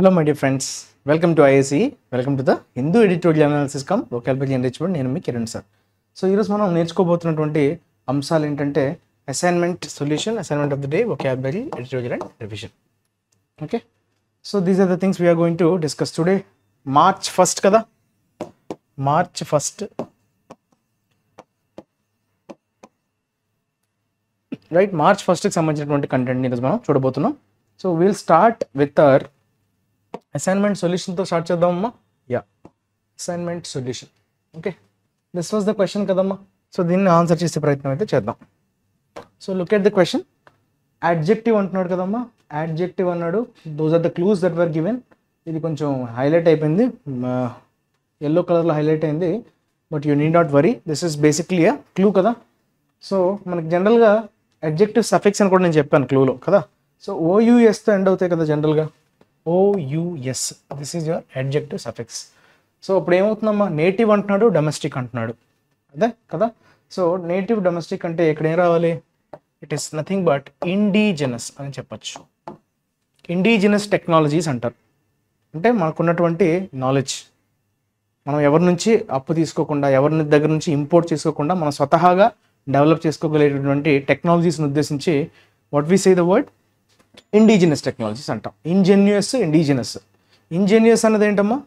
Hello my dear friends, welcome to IACE, welcome to the Hindu Editorial Analysis Cum Vocabulary Enrichment. నేను మీ Kiran sir. So ఈరోజు మనం నేర్చుకోబోతున్నటువంటి అంశాలు ఏంటంటే assignment solution, assignment of the day, vocabulary, editorial and revision. Okay, so these are the things we are going to discuss today. March 1st కదా, March 1st, right, March 1కి సంబంధించినటువంటి కంటెంట్ని ఈరోజు మనం చూడబోతున్నాం. So will start with our assignment సొల్యూషన్తో start చేద్దామమ్మా. Assignment solution. Okay, this was the question కదమ్మా. సో దీన్ని ఆన్సర్ చేసే ప్రయత్నం అయితే చేద్దాం. So look at the question. Adjective అంటున్నాడు కదమ్మా, యాడ్జెక్టివ్ అన్నాడు. Those are the clues that were given. ఇది కొంచెం హైలైట్ అయిపోయింది, ఎల్లో కలర్లో హైలైట్ అయింది, but you need not worry, this is basically a clue కదా. సో మనకి జనరల్గా అడ్జెక్టివ్ సఫిక్స్ అని కూడా నేను చెప్పాను క్లూలో కదా. సో ఓయూఎస్తో ఎండ్ అవుతాయి కదా జనరల్గా, O U S, this is your adjective suffix. So ఇప్పుడు ఏమవుతుందమ్మా, నేటివ్ అంటున్నాడు, డొమెస్టిక్ అంటున్నాడు, అదే కదా. సో నేటివ్ డొమెస్టిక్ అంటే ఇక్కడ ఏం రావాలి, it is nothing but indigenous అని చెప్పచ్చు. ఇండిజినస్ టెక్నాలజీస్ అంటారు, అంటే మనకున్నటువంటి నాలెడ్జ్, మనం ఎవరి నుంచి అప్పు తీసుకోకుండా, ఎవరి దగ్గర నుంచి ఇంపోర్ట్ చేసుకోకుండా మనం స్వతహాగా డెవలప్ చేసుకోగలిగేటటువంటి టెక్నాలజీస్ని ఉద్దేశించి what we say the word indigenous technologies అంటాం. Ingenuous, indigenous. ఇంజెన్యూయస్ అన్నది ఏంటమ్మా,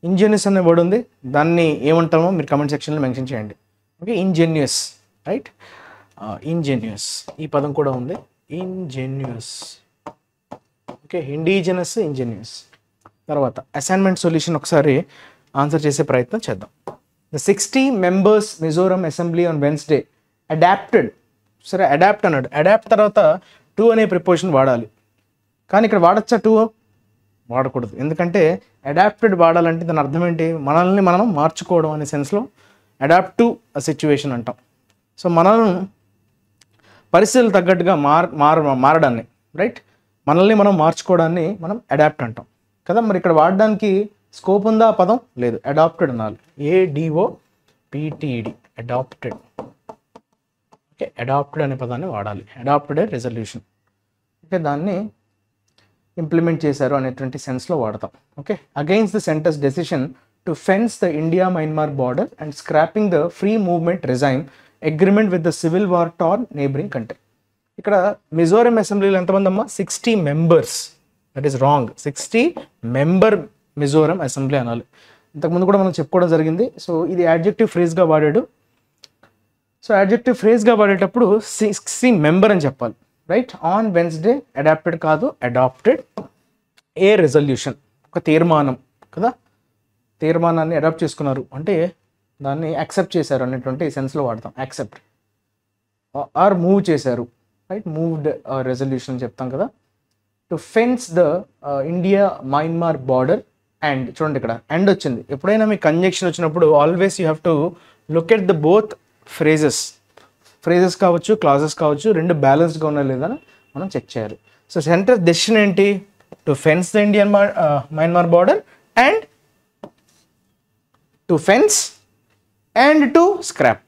ఇంజెన్యూస్ అనే వర్డ్ ఉంది, దాన్ని ఏమంటామో మీరు కమెంట్ సెక్షన్లో మెన్షన్ చేయండి. ఓకే, ఇంజెన్యూయస్, రైట్, ఇంజెన్యూయస్, ఈ పదం కూడా ఉంది, ఇంజెన్యూయస్. Okay, indigenous, ఇంజెన్యూయస్. తర్వాత అసైన్మెంట్ సొల్యూషన్ ఒకసారి ఆన్సర్ చేసే ప్రయత్నం చేద్దాం. The 60 members Mizoram assembly on Wednesday adopted. సరే, అడాప్ట్ అన్నాడు, అడాప్ట్ తర్వాత టు అనే ప్రిపోజిషన్ వాడాలి, కానీ ఇక్కడ వాడచ్చా టు? వాడకూడదు. ఎందుకంటే అడాప్టెడ్ వాడాలంటే దాని అర్థం ఏంటి, మనల్ని మనం మార్చుకోవడం అనే సెన్స్లో అడాప్ట్ టు అ సిచ్యువేషన్ అంటాం. సో మనల్ని పరిస్థితులు తగ్గట్టుగా మారడాన్ని, రైట్, మనల్ని మనం మార్చుకోవడాన్ని మనం అడాప్ట్ అంటాం కదా. మరి ఇక్కడ వాడడానికి స్కోప్ ఉందా ఆ పదం? లేదు, అడాప్టెడ్ అనాలి, ADOPTED, అడాప్టెడ్. ఓకే, అడాప్టెడ్ అనే పదాన్ని వాడాలి, అడాప్టెడ్ రెజల్యూషన్. ఓకే, దాన్ని ఇంప్లిమెంట్ చేశారు అనేటువంటి సెన్స్లో వాడతాం. Okay, against the centres decision to fence the India Myanmar border and scrapping the free movement regime agreement with the civil war torn neighbouring country. ఇక్కడ మిజోరం అసెంబ్లీలో ఎంతమంది అమ్మా, 60 members. That is wrong, 60 member Mizoram assembly అనాలి. ఇంతకుముందు కూడా మనం చెప్పుకోవడం జరిగింది. సో ఇది యాడ్జెక్టివ్ ఫ్రేజ్గా వాడాడు. సో యాడ్జెక్టివ్ ఫ్రేజ్గా వాడేటప్పుడు 60 member అని చెప్పాలి, రైట్. ఆన్ వెన్స్డే అడాప్టెడ్ కాదు, అడాప్టెడ్. ఏ రెజల్యూషన్, ఒక తీర్మానం కదా, తీర్మానాన్ని అడాప్ట్ చేసుకున్నారు అంటే దాన్ని యాక్సెప్ట్ చేశారు అనేటువంటి సెన్స్లో వాడతాం, యాక్సెప్ట్. ఆర్ మూవ్ చేశారు, రైట్, మూవ్డ్ రెజల్యూషన్ చెప్తాం కదా. To fence the India Myanmar border and, చూడండి ఇక్కడ అండ్ వచ్చింది. ఎప్పుడైనా మీకు కంజంక్షన్ వచ్చినప్పుడు always you have to look at the both phrases కావచ్చు, క్లాజెస్ కావచ్చు, రెండు బ్యాలెన్స్డ్గా ఉన్నా లేదా మనం చెక్ చేయాలి. సో సెంటర్ డెసిషన్ ఏంటి, to fence the Indian Myanmar border and to fence and to scrap.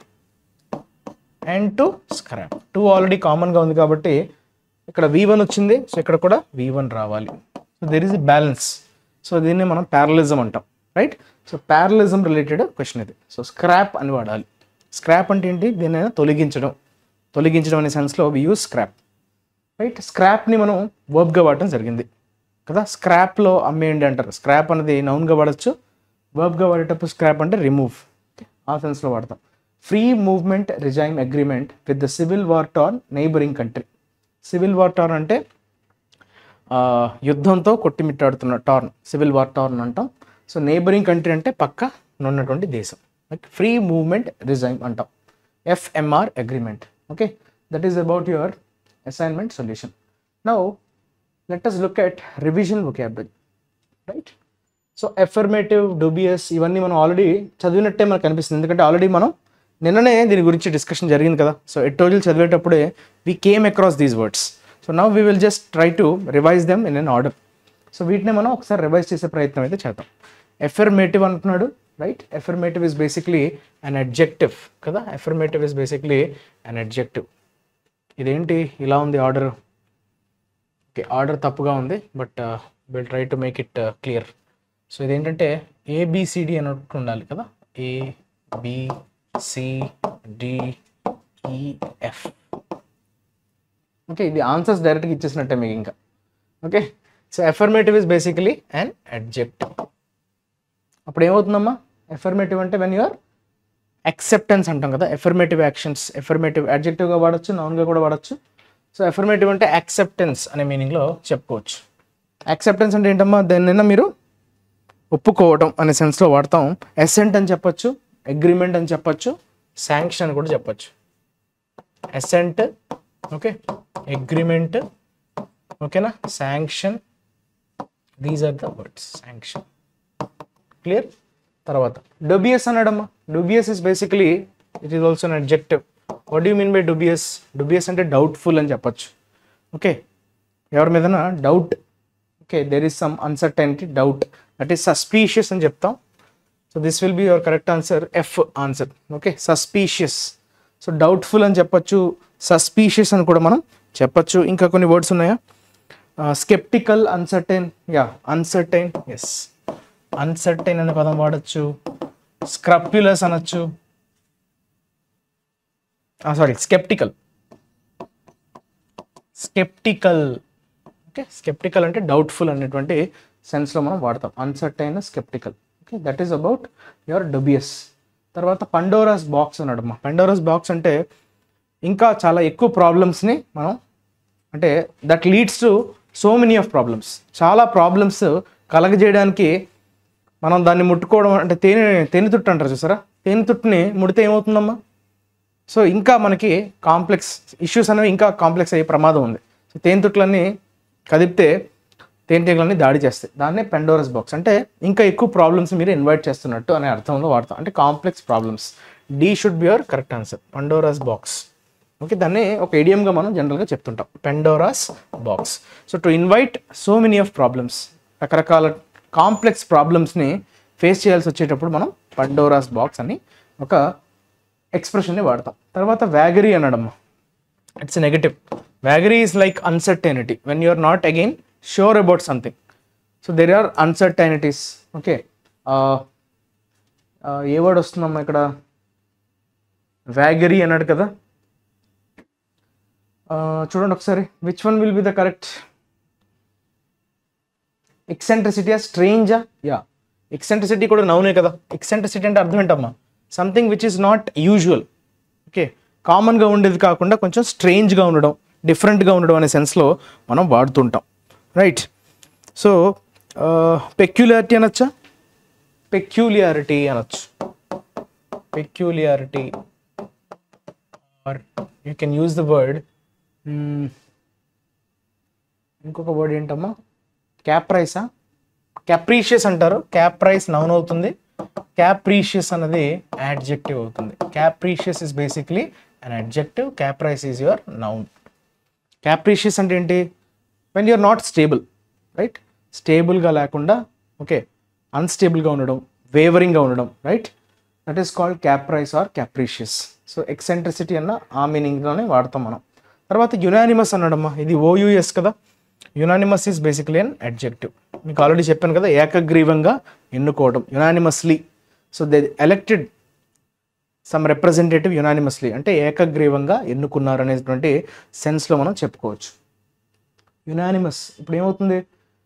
Two already కామన్గా ఉంది కాబట్టి ఇక్కడ V1 వచ్చింది, సో ఇక్కడ కూడా V1 రావాలి. So there is a balance. So దీన్ని మనం ప్యారలిజం అంటాం, right. So parallelism related question ఇది. సో స్క్రాప్ అని వాడాలి. స్క్రాప్ అంటే ఏంటి, దీన్ని తొలగించడం అనే సెన్స్లో వి యూజ్ స్క్రాప్, రైట్. స్క్రాప్ని మనం వర్బ్గా వాడటం జరిగింది కదా. స్క్రాప్లో అమ్మేయండి అంటారు, స్క్రాప్ అనేది నౌన్గా వాడచ్చు, వర్బ్గా వాడేటప్పుడు స్క్రాప్ అంటే రిమూవ్, ఆ సెన్స్లో వాడతాం. Free movement regime agreement with the civil war torn neighbouring country. Civil war torn అంటే యుద్ధంతో కొట్టిమిట్టాడుతున్న టార్న్, సివిల్ వార్ టార్న్ అంటాం. సో నైబరింగ్ కంట్రీ అంటే పక్క ఉన్నటువంటి దేశం. ఫ్రీ మూవ్మెంట్ రిజైమ్ అంటాం, FMR agreement. Okay, that is about your assignment solution. Now let us look at revision vocabulary, right. So affirmative, dubious, ఇవన్నీ మనం already చదివినట్టే మనకు అనిపిస్తుంది, ఎందుకంటే ఆల్రెడీ మనం నిన్ననే దీని గురించి డిస్కషన్ జరిగింది కదా. సో ఎడిటోరియల్ చదివేటప్పుడే we came across these words. So now we will just try to revise them in an order. So వీటిని మనం ఒకసారి రివైజ్ చేసే ప్రయత్నం అయితే చేద్దాం. ఎఫర్మేటివ్ అంటున్నాడు, right. Affirmative is basically an adjective కదా. Affirmative is basically an adjective. ఇదేంటి ఇలా ఉంది ఆర్డర్? ఓకే, ఆర్డర్ తప్పుగా ఉంది, but will try to make it clear. So ఇదేంటంటే ఏబిసిడి అన్నట్టు ఉండాలి కదా, ABCDEF. ఓకే, ఇది ఆన్సర్స్ డైరెక్ట్గా ఇచ్చేసినట్టే మీకు ఇంకా. Okay, so affirmative is basically and adjective. అప్పుడు ఏమవుతుందమ్మా, ఎఫర్మేటివ్ అంటే వెన్ యూఆర్ యాక్సెప్టెన్స్ అంటాం కదా, ఎఫర్మేటివ్ యాక్షన్స్. ఎఫర్మేటివ్ అడ్జెక్టివ్గా వాడచ్చు, నౌన్గా కూడా వాడచ్చు. సో ఎఫర్మేటివ్ అంటే యాక్సెప్టెన్స్ అనే మీనింగ్లో చెప్పుకోవచ్చు. యాక్సెప్టెన్స్ అంటే ఏంటమ్మా, దాన్నైనా మీరు ఒప్పుకోవడం అనే సెన్స్లో వాడతాం. అసెంట్ అని చెప్పొచ్చు, అగ్రిమెంట్ అని చెప్పొచ్చు, శాంక్షన్ అని కూడా చెప్పొచ్చు. అసెంట్, ఓకే, అగ్రిమెంట్, ఓకేనా, sanction, these are the words. Sanction, clear. తర్వాత డుబియస్ అన్నాడమ్మా. Dubious is basically it is also an adjective. What do mean by dubious? Dubious అంటే డౌట్ఫుల్ అని చెప్పొచ్చు. ఓకే, ఎవరి మీదనా doubt, okay, there is some uncertainty, doubt, that is suspicious అని చెప్తాం. So this will be your correct answer, F answer. Okay, suspicious. So doubtful అని చెప్పొచ్చు, suspicious అని కూడా మనం చెప్పొచ్చు. ఇంకా కొన్ని వర్డ్స్ ఉన్నాయా? Sceptical, uncertain, yeah uncertain, yes uncertain అనే పదం వాడచ్చు. స్క్రప్యులస్ అనొచ్చు, sorry sceptical. Sceptical, okay, sceptical అంటే డౌట్ఫుల్ అనేటువంటి సెన్స్లో మనం వాడతాం. Uncertain, sceptical. Okay, that is about your dubious. తర్వాత పండోరాస్ బాక్స్ అన్నాడమ్మా. పండోరాస్ బాక్స్ అంటే ఇంకా చాలా ఎక్కువ ప్రాబ్లమ్స్ని మనం, అంటే that leads to so many of problems, చాలా ప్రాబ్లమ్స్ కలగజేయడానికి మనం దాన్ని ముట్టుకోవడం, అంటే తేనెతుట్టు అంటారు చూసారా, తేనెతుట్టుని ముడితే ఏమవుతుందమ్మా? సో ఇంకా మనకి కాంప్లెక్స్ ఇష్యూస్ అనేవి ఇంకా కాంప్లెక్స్ అయ్యే ప్రమాదం ఉంది. సో తేనెతుట్లన్నీ కదిపితే తేనెటీగలన్నీ దాడి చేస్తాయి. దాన్నే పెండోరస్ బాక్స్ అంటే ఇంకా ఎక్కువ ప్రాబ్లమ్స్ మీరు ఇన్వైట్ చేస్తున్నట్టు అనే అర్థంలో వాడతాం, అంటే complex problems. D should be your correct answer, Pandora's box. Okay, దాన్ని ఒక ఇడియంగా మనం జనరల్గా చెప్తుంటాం, Pandora's box. So to invite so many of problems, రకరకాల కాంప్లెక్స్ ప్రాబ్లమ్స్ని ఫేస్ చేయాల్సి వచ్చేటప్పుడు మనం పండోరాస్ బాక్స్ అని ఒక ఎక్స్ప్రెషన్ని వాడతాం. తర్వాత వ్యాగరీ అనడమ్మా. It's negative. Vagary is like uncertainty when you are not again sure about something. So there are uncertainties. Okay, ఏ వర్డ్ వస్తుందమ్మా ఇక్కడ? వ్యాగరీ అన్నాడు కదా, చూడండి ఒకసారి, which one will be the correct? ఎక్సెంట్రిసిటీయా, స్ట్రేంజా? యా, ఎక్సెంట్రిసిటీ కూడా నౌనే కదా. ఎక్సెంట్రిసిటీ అంటే అర్థం ఏంటమ్మా? Something which is not usual. Okay, కామన్గా ఉండేది కాకుండా కొంచెం స్ట్రేంజ్గా ఉండడం, డిఫరెంట్గా ఉండడం అనే సెన్స్లో మనం వాడుతుంటాం. రైట్. సో పెక్యులారిటీ అనొచ్చా? పెక్యులియారిటీ అనొచ్చు. Peculiarity, or you can use the word, ఇంకొక వర్డ్ ఏంటమ్మా? క్యాప్రైసా? క్యాప్రీషియస్ అంటారు. క్యాప్రైస్ నౌన్ అవుతుంది, క్యాప్రీషియస్ అన్నది యాడ్జెక్టివ్ అవుతుంది. Capricious is basically an adjective, caprice is your noun. Capricious అంటే ఏంటి? When you're not stable, right? స్టేబుల్గా లేకుండా, ఓకే, అన్స్టేబుల్గా ఉండడం, వేవరింగ్గా ఉండడం, right? That is called caprice or capricious. So eccentricity అన్న ఆ మీనింగ్లోనే వాడతాం మనం. తర్వాత యునానిమస్ అన్నాడమ్మా. ఇది ఓయూఎస్ కదా. Unanimous is basically an adjective. మీకు ఆల్రెడీ చెప్పాను కదా, ఏకగ్రీవంగా ఎన్నుకోవడం, unanimously. So they elected some representative unanimously, అంటే ఏకగ్రీవంగా ఎన్నుకున్నారు అనేటువంటి సెన్స్లో మనం చెప్పుకోవచ్చు. యునానిమస్ ఇప్పుడు ఏమవుతుంది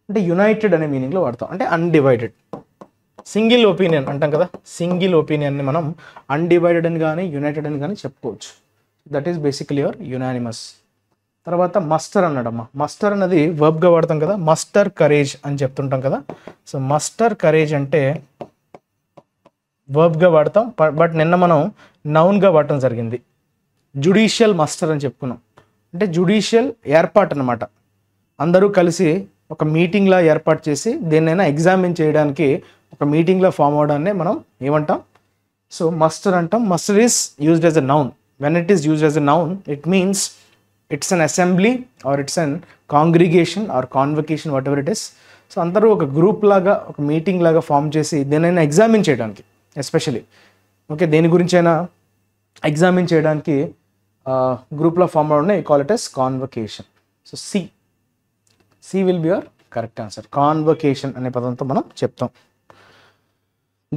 అంటే యునైటెడ్ అనే మీనింగ్లో వాడతాం, అంటే అన్డివైడెడ్. సింగిల్ ఒపీనియన్ అంటాం కదా, సింగిల్ ఒపీనియన్ని మనం అన్డివైడెడ్ అని కానీ యునైటెడ్ అని కానీ చెప్పుకోవచ్చు. That is basically your unanimous. తర్వాత మస్టర్ అన్నాడమ్మా. మస్టర్ అన్నది వర్బ్గా వాడతాం కదా, మస్టర్ కరేజ్ అని చెప్తుంటాం కదా. సో మస్టర్ కరేజ్ అంటే వర్బ్గా వాడతాం, బట్ నిన్న మనం నౌన్గా వాడటం జరిగింది. జుడిషియల్ మస్టర్ అని చెప్పుకున్నాం, అంటే జుడిషియల్ ఏర్పాటు అన్నమాట. అందరూ కలిసి ఒక మీటింగ్లా ఏర్పాటు చేసి దేన్నైనా ఎగ్జామిన్ చేయడానికి ఒక మీటింగ్లో ఫామ్ అవడాన్ని మనం ఏమంటాం? సో మస్టర్ అంటాం. Muster is used as a noun. When it is used as a noun, it means it's an assembly or it's an congregation or convocation, whatever it is. So అందరూ ఒక group లాగా, ఒక meeting లాగా form చేసి దేనైనా examine చేయడానికి, especially okay దేని గురించైనా ఎగ్జామిన్ చేయడానికి గ్రూప్లో ఫామ్ అవడం, you call it as convocation. So C will be your correct answer. Convocation అనే పదంతో మనం చెప్తాం.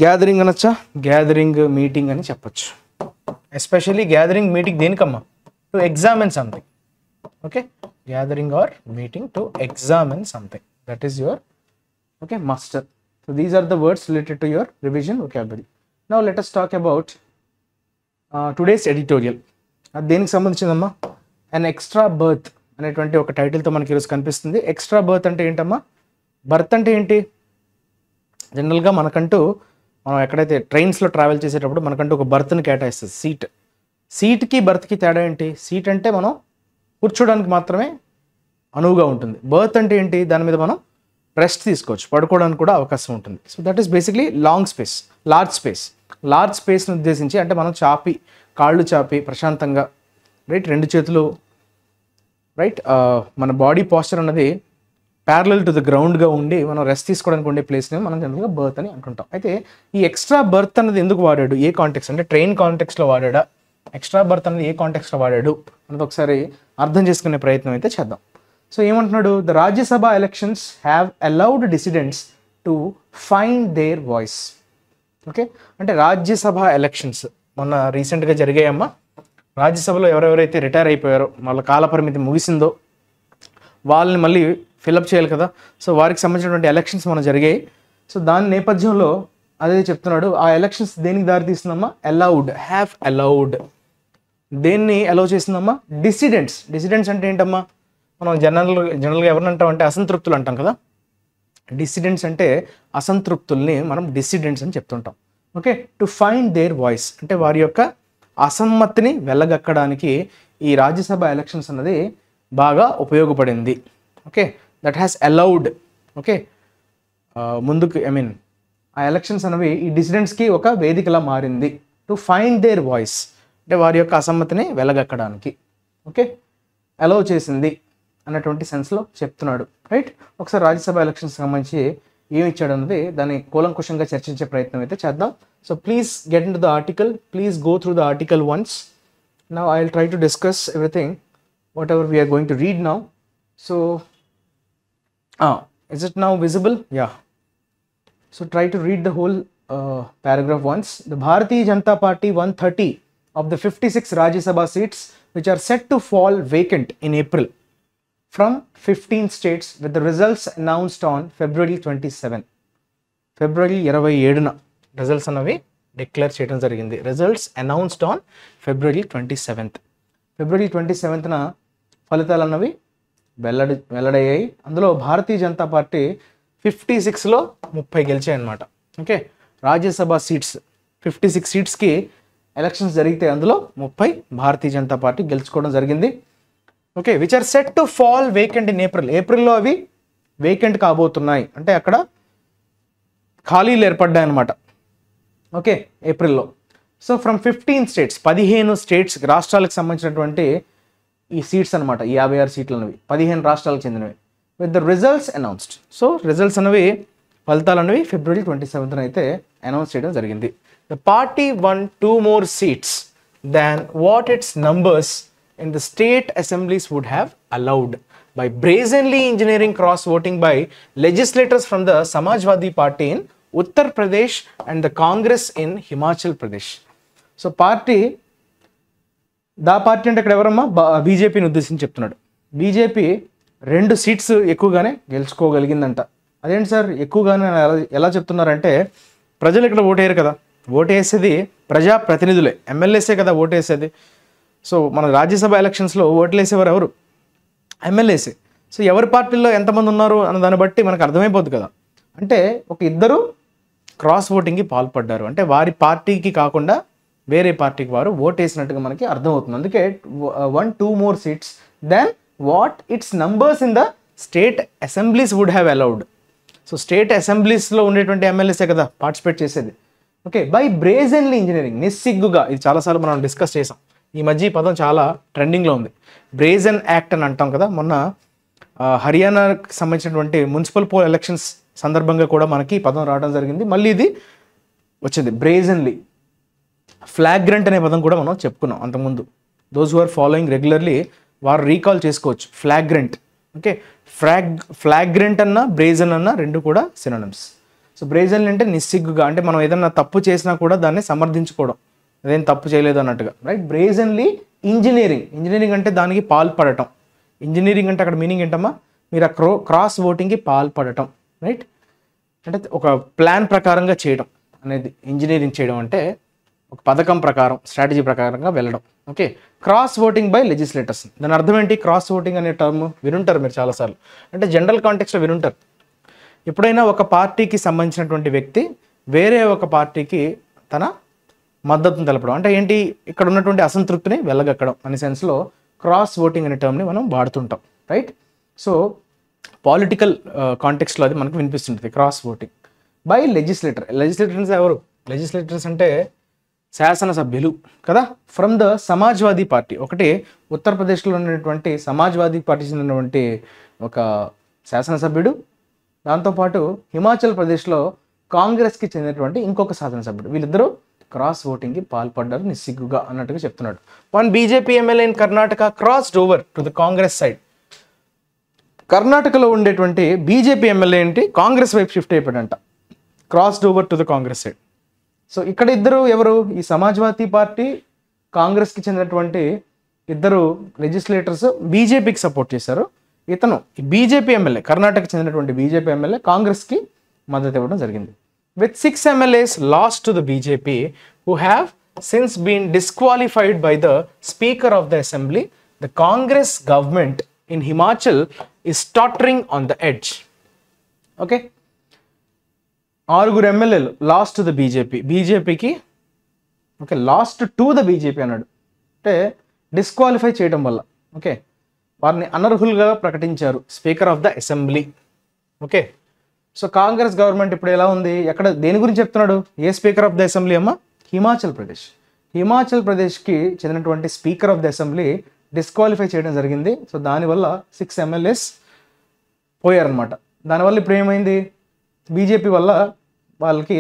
గ్యాదరింగ్ అనొచ్చా? గ్యాదరింగ్ మీటింగ్ అని చెప్పొచ్చు. ఎస్పెషల్లీ గ్యాదరింగ్ మీటింగ్ దేనికమ్మా? To examine something. Okay, gathering or meeting to examine something. That is your master. So these are the words related to your revision vocabulary. Now let us talk about today's editorial. అది దేనికి సంబంధించిందమ్మా? And extra birth అనేటువంటి ఒక టైటిల్తో మనకి ఈరోజు కనిపిస్తుంది. Extra birth అంటే ఏంటమ్మా? బర్త్ అంటే ఏంటి? జనరల్గా మనకంటూ మనం ఎక్కడైతే ట్రైన్స్లో ట్రావెల్ చేసేటప్పుడు మనకంటూ ఒక బర్త్ని కేటాయిస్తుంది, సీట్. సీట్కి బర్త్కి తేడా ఏంటి? సీట్ అంటే మనం కూర్చోడానికి మాత్రమే అనువుగా ఉంటుంది. బర్త్ అంటే ఏంటి? దాని మీద మనం రెస్ట్ తీసుకోవచ్చు, పడుకోవడానికి కూడా అవకాశం ఉంటుంది. So that is basically long space, large space. Large స్పేస్ని ఉద్దేశించి అంటే మనం చాపి, కాళ్ళు చాపి ప్రశాంతంగా, రైట్, రెండు చేతులు, రైట్, మన బాడీ పాస్చర్ అన్నది ప్యారలల్ టు ద గ్రౌండ్గా ఉండి మనం రెస్ట్ తీసుకోవడానికి ఉండే ప్లేస్ని మనం జనరల్గా బర్త్ అని అంటుంటాం. అయితే ఈ ఎక్స్ట్రా బర్త్ అన్నది ఎందుకు వాడాడు? ఏ కాంటెక్స్ట్ అంటే ట్రైన్ కాంటెక్స్లో వాడాడా? ఎక్స్ట్రా బర్త్ అనేది ఏ కాంటెక్స్లో వాడాడు అన్నది ఒకసారి అర్థం చేసుకునే ప్రయత్నం అయితే చేద్దాం. సో ఏమంటున్నాడు? The Rajya Sabha elections have allowed dissidents to find their voice. Okay, అంటే రాజ్యసభ ఎలక్షన్స్ మొన్న రీసెంట్గా జరిగాయమ్మా. రాజ్యసభలో ఎవరెవరైతే రిటైర్ అయిపోయారో, వాళ్ళ కాలపరిమితి ముగిసిందో వాళ్ళని మళ్ళీ ఫిలప్ చేయాలి కదా. సో వారికి సంబంధించినటువంటి ఎలక్షన్స్ మనం జరిగాయి. సో దాని నేపథ్యంలో అదే చెప్తున్నాడు, ఆ ఎలక్షన్స్ దేనికి దారి తీస్తుందమ్మా? Allowed, have allowed. దేన్ని అలౌ చేసిందమ్మా? డిసిడెంట్స్. డిసిడెంట్స్ అంటే ఏంటమ్మా? మనం జనరల్గా ఎవరిని అంటాం అంటే అసంతృప్తులు అంటాం కదా. డిసిడెంట్స్ అంటే అసంతృప్తుల్ని మనం డిసిడెంట్స్ అని చెప్తుంటాం. Okay, to find their voice అంటే వారి యొక్క అసమ్మతిని వెళ్ళగక్కడానికి ఈ రాజ్యసభ ఎలక్షన్స్ అన్నది బాగా ఉపయోగపడింది. Okay, that has allowed. Okay, ముందుకు ఆ ఎలక్షన్స్ అనేవి ఈ డిసిడెంట్స్కి ఒక వేదికలా మారింది. టు ఫైండ్ దేర్ వాయిస్ అంటే వారి యొక్క అసమ్మతిని వెళ్ళగక్కడానికి. ఓకే, అలౌ చేసింది అన్నటువంటి సెన్స్లో చెప్తున్నాడు, రైట్. ఒకసారి రాజ్యసభ ఎలక్షన్స్ సంబంధించి ఏమి ఇచ్చాడు అన్నది దాన్ని కూలంకుషంగా చర్చించే ప్రయత్నం అయితే చేద్దాం. So please get into the article, please go through the article once. Now I will try to discuss everything whatever we are going to read now. So is it now visible? Yeah. So try to read the whole paragraph once. The Bharatiya Janata Party won 30 of the 56 Rajya Sabha seats which are set to fall vacant in April from 15 states with the results announced on February 27. February 27న results అన్నవి declare చేయడం జరిగింది. Results announced on February 27th. February 27న ఫలితాలు అన్నవి వెల్లడయ్యాయి. అందులో భారతీయ Janata party 56లో 30 గెలిచాయి అన్నమాట. Okay, Rajya Sabha seats 56 సీట్స్కి elections జరిగితే అందులో 30 భారతీయ జనతా పార్టీ గెలుచుకోవడం జరిగింది. Okay, which are set to fall vacant in April. ఏప్రిల్లో అవి వేకెంట్ కాబోతున్నాయి, అంటే అక్కడ ఖాళీలు ఏర్పడ్డాయి అన్నమాట. ఓకే, ఏప్రిల్లో. సో ఫ్రమ్ 15 స్టేట్స్, 15 స్టేట్స్ రాష్ట్రాలకు సంబంధించినటువంటి ఈ సీట్స్ అనమాట, ఈ 56 సీట్లు అనేవి 15 రాష్ట్రాలకు చెందినవి. With the results announced. So results అనేవి, ఫలితాలు అనేవి February 27న అయితే అనౌన్స్ చేయడం జరిగింది. The party one 2 more seats than what its numbers in the state assemblies would have allowed by brazenly engineering cross voting by legislators from the Samajwadi Party in Uttar Pradesh and the Congress in Himachal Pradesh. So party అంటే ఇక్కడ ఎవరమ్మా? బీజేపీని ఉద్దేశించి చెప్తున్నాడు. BJP 2 seats ఎక్కువగానే గెలుచుకోగలిగిందంట. అదేంటి sir ఎక్కువగానే ఎలా చెప్తున్నారంటే, ప్రజలు ఇక్కడ ఓటేయరు కదా, ఓటేసేది ప్రజాప్రతినిధులే, ఎమ్మెల్యేసే కదా ఓటేసేది. సో మన రాజ్యసభ ఎలక్షన్స్లో ఓట్లు వేసేవారు ఎవరు? ఎమ్మెల్యేసే. సో ఎవరి పార్టీల్లో ఎంతమంది ఉన్నారు అన్న దాన్ని బట్టి మనకు అర్థమైపోద్ది కదా. అంటే ఒక 2 క్రాస్ ఓటింగ్కి పాల్పడ్డారు, అంటే వారి పార్టీకి కాకుండా వేరే పార్టీకి వారు ఓటేసినట్టుగా మనకి అర్థమవుతుంది. అందుకే 1-2 more seats than what its numbers in the state assemblies would have allowed. So state అసెంబ్లీస్లో ఉండేటువంటి ఎమ్మెల్యేసే కదా పార్టిసిపేట్ చేసేది. ఓకే, బై బ్రేజన్లీ ఇంజనీరింగ్, నిస్సిగ్గుగా. ఇది చాలాసార్లు మనం డిస్కస్ చేసాం. ఈ మధ్య ఈ పదం చాలా ట్రెండింగ్లో ఉంది. బ్రేజన్ యాక్ట్ అని అంటాం కదా. మొన్న హర్యానాకి సంబంధించినటువంటి మున్సిపల్ పోల్ ఎలక్షన్స్ సందర్భంగా కూడా మనకి ఈ పదం రావడం జరిగింది. మళ్ళీ ఇది వచ్చింది బ్రేజన్లీ. ఫ్లాగ్రెంట్ అనే పదం కూడా మనం చెప్పుకున్నాం అంతకుముందు. Those who are following regularly వారు రీకాల్ చేసుకోవచ్చు. ఫ్లాగ్రెంట్. ఓకే, ఫ్లాగ్రెంట్ అన్న బ్రేజన్ అన్న రెండు కూడా సినోనిమ్స్. సో బ్రేజన్ అంటే నిస్సిగ్గుగా, అంటే మనం ఏదన్నా తప్పు చేసినా కూడా దాన్ని సమర్థించుకోవడం, అదేం తప్పు చేయలేదు అన్నట్టుగా, రైట్. బ్రేజన్లీ ఇంజనీరింగ్ అంటే దానికి పాల్పడటం. ఇంజనీరింగ్ అంటే అక్కడ మీనింగ్ ఏంటమ్మా, మీరు ఆ క్రాస్ ఓటింగ్కి పాల్పడటం, రైట్. అంటే ఒక ప్లాన్ ప్రకారంగా చేయడం అనేది ఇంజనీరింగ్ చేయడం అంటే, ఒక పథకం ప్రకారం స్ట్రాటజీ ప్రకారంగా వెళ్ళడం. Okay, cross voting by legislators, దాని అర్థం ఏంటి? క్రాస్ ఓటింగ్ అనే టర్మ్ వినుంటారు మీరు చాలాసార్లు, అంటే జనరల్ కాంటెక్స్లో వినుంటారు. ఎప్పుడైనా ఒక పార్టీకి సంబంధించినటువంటి వ్యక్తి వేరే ఒక పార్టీకి తన మద్దతును తెలపడం, అంటే ఏంటి, ఇక్కడ ఉన్నటువంటి అసంతృప్తిని వెళ్ళగక్కడం అనే సెన్స్లో క్రాస్ ఓటింగ్ అనే టర్మ్ని మనం వాడుతుంటాం, రైట్. సో పాలిటికల్ కాంటెక్స్లో అది మనకు వినిపిస్తుంటుంది క్రాస్ ఓటింగ్ బై లెజిస్లేటర్స్ ఎవరు? లెజిస్లేటర్స్ అంటే శాసనసభ్యులు కదా, ఫ్రమ్ ద సమాజ్వాదీ పార్టీ. ఒకటి ఉత్తరప్రదేశ్లో ఉన్నటువంటి సమాజ్వాదీ పార్టీ చెందినటువంటి ఒక శాసనసభ్యుడు, దాంతోపాటు హిమాచల్ ప్రదేశ్లో కాంగ్రెస్కి చెందినటువంటి ఇంకొక శాసనసభ్యుడు, వీళ్ళిద్దరూ క్రాస్ ఓటింగ్కి పాల్పడ్డారు నిస్సిగ్గుగా అన్నట్టుగా చెప్తున్నాడు. One BJP MLA in Karnataka crossed over to the Congress side. కర్ణాటకలో ఉండేటువంటి బీజేపీ ఎమ్మెల్యే ఏంటి, కాంగ్రెస్ వైపు షిఫ్ట్ అయిపోయాడంట, crossed over to the Congress side. So ఇక్కడ ఇద్దరు ఎవరు, ఈ సమాజ్వాదీ పార్టీ కాంగ్రెస్కి చెందినటువంటి ఇద్దరు లెజిస్లేటర్స్ బీజేపీకి సపోర్ట్ చేశారు. ఇతను బీజేపీ ఎమ్మెల్యే, కర్ణాటక చెందినటువంటి బీజేపీ ఎమ్మెల్యే కాంగ్రెస్కి మద్దతు ఇవ్వడం జరిగింది. With 6 MLAs lost to the BJP who have since been disqualified by the speaker of the assembly, the Congress government in Himachal is tottering on the edge. Okay, 6 ఎమ్మెల్యేలు lost to the బీజేపీకి okay, lost to the BJP అన్నాడు, అంటే disqualify చేయడం వల్ల, okay, వారిని అనర్హులుగా ప్రకటించారు speaker of the assembly. Okay, so Congress government ఇప్పుడు ఎలా ఉంది, ఎక్కడ దేని గురించి చెప్తున్నాడు, ఏ స్పీకర్ ఆఫ్ ద అసెంబ్లీ అమ్మ, హిమాచల్ ప్రదేశ్కి చెందినటువంటి speaker of the assembly disqualify చేయడం జరిగింది. సో దానివల్ల 6 MLAs పోయారనమాట. దానివల్ల ఇప్పుడు ఏమైంది, బీజేపీ వల్ల వాళ్ళకి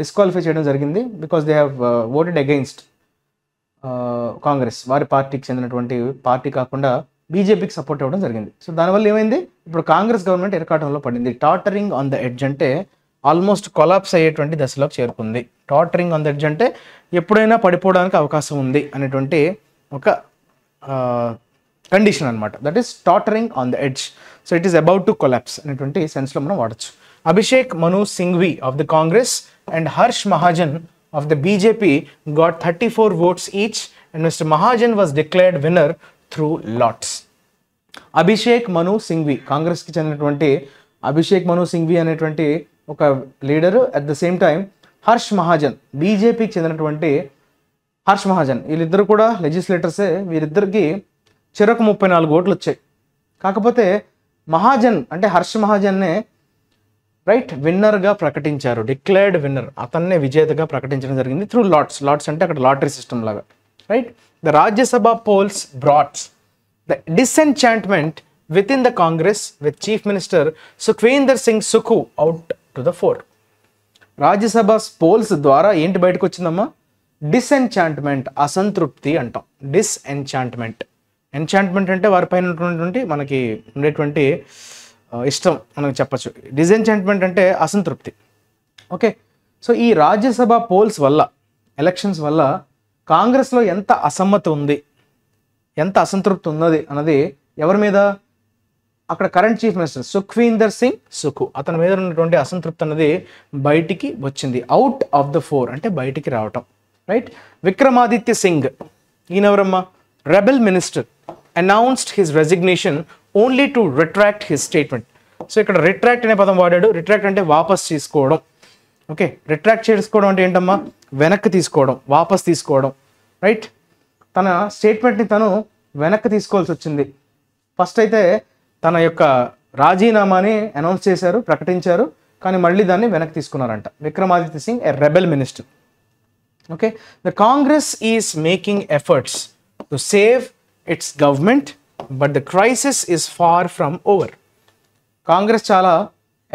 డిస్క్వాలిఫై చేయడం జరిగింది, because they have voted against Congress, వారి పార్టీకి చెందినటువంటి పార్టీ కాకుండా బీజేపీకి సపోర్ట్ ఇవ్వడం జరిగింది. సో దానివల్ల ఏమైంది, ఇప్పుడు కాంగ్రెస్ గవర్నమెంట్ ఇరకాటంలో పడింది. టాటరింగ్ ఆన్ ద ఎడ్జ్ అంటే ఆల్మోస్ట్ కొలాప్స్ అయ్యేటువంటి దశలోకి చేరుకుంది. టాటరింగ్ ఆన్ ద ఎడ్జ్ అంటే ఎప్పుడైనా పడిపోవడానికి అవకాశం ఉంది అనేటువంటి ఒక కండిషన్ అనమాట. That is tottering on the edge. So it is about to collapse అనేటువంటి సెన్స్లో మనం వాడచ్చు. Abhishek Manu Singhvi of the Congress and Harsh Mahajan of the BJP got 34 votes each and Mr. Mahajan was declared winner through lots. Abhishek Manu Singhvi, కాంగ్రెస్కి చెందినటువంటి అభిషేక్ మను సింఘ్వి అనేటువంటి ఒక leader, at the same time Harsh Mahajan, బీజేపీకి చెందినటువంటి హర్ష్ మహాజన్, వీళ్ళిద్దరు కూడా లెజిస్లేటర్సే. వీరిద్దరికి చెరకు 34 ఓట్లు వచ్చాయి. కాకపోతే మహాజన్ అంటే హర్ష్ మహాజన్నే రైట్ విన్నర్గా ప్రకటించారు, డిక్లేర్డ్ విన్నర్, అతన్నే విజేతగా ప్రకటించడం జరిగింది త్రూ లాట్స్ అంటే అక్కడ లాటరీ సిస్టమ్ లాగా, right. The Rajya Sabha polls brought the disenchantment with in the Congress with chief minister Sukhvinder Singh Sukhu out to the fore. Rajya Sabha polls ద్వారా ఏంటి బయటకు వచ్చిందమ్మా, డిసెంచాంట్మెంట్, అసంతృప్తి అంటాం. డిసెంచాంట్మెంట్ అంటే వారిపైన ఉన్నటువంటి మనకి ఉండేటువంటి ఇష్టం మనం చెప్పచ్చు. డిసెంచాంట్మెంట్ అంటే అసంతృప్తి. ఓకే, సో ఈ రాజ్యసభ పోల్స్ వల్ల, ఎలక్షన్స్ వల్ల కాంగ్రెస్లో ఎంత అసమ్మతి ఉంది, ఎంత అసంతృప్తి ఉన్నది అన్నది ఎవరి మీద, అక్కడ current chief minister Sukhvinder Singh Sukhu, అతని మీద ఉన్నటువంటి అసంతృప్తి అన్నది బయటికి వచ్చింది. అవుట్ ఆఫ్ ద ఫోర్ అంటే బయటికి రావటం, రైట్. విక్రమాదిత్య సింగ్, ఈయనెవరమ్మా, rebel minister, announced his resignation only to retract his statement. So ఇక్కడ రిట్రాక్ట్ అనే పదం వాడాడు. రిట్రాక్ట్ అంటే వాపస్ తీసుకోవడం. ఓకే, రిట్రాక్ట్ చేసుకోవడం అంటే ఏంటమ్మా, వెనక్కి తీసుకోవడం, వాపస్ తీసుకోవడం, రైట్. తన స్టేట్మెంట్ని తను వెనక్కి తీసుకోవాల్సి వచ్చింది. ఫస్ట్ అయితే తన యొక్క రాజీనామాని అనౌన్స్ చేశారు, ప్రకటించారు, కానీ మళ్ళీ దాన్ని వెనక్కి తీసుకున్నారంట. Vikramaditya Singh, a rebel minister. Okay, the Congress is making efforts to save its government but the crisis is far from over. Congress చాలా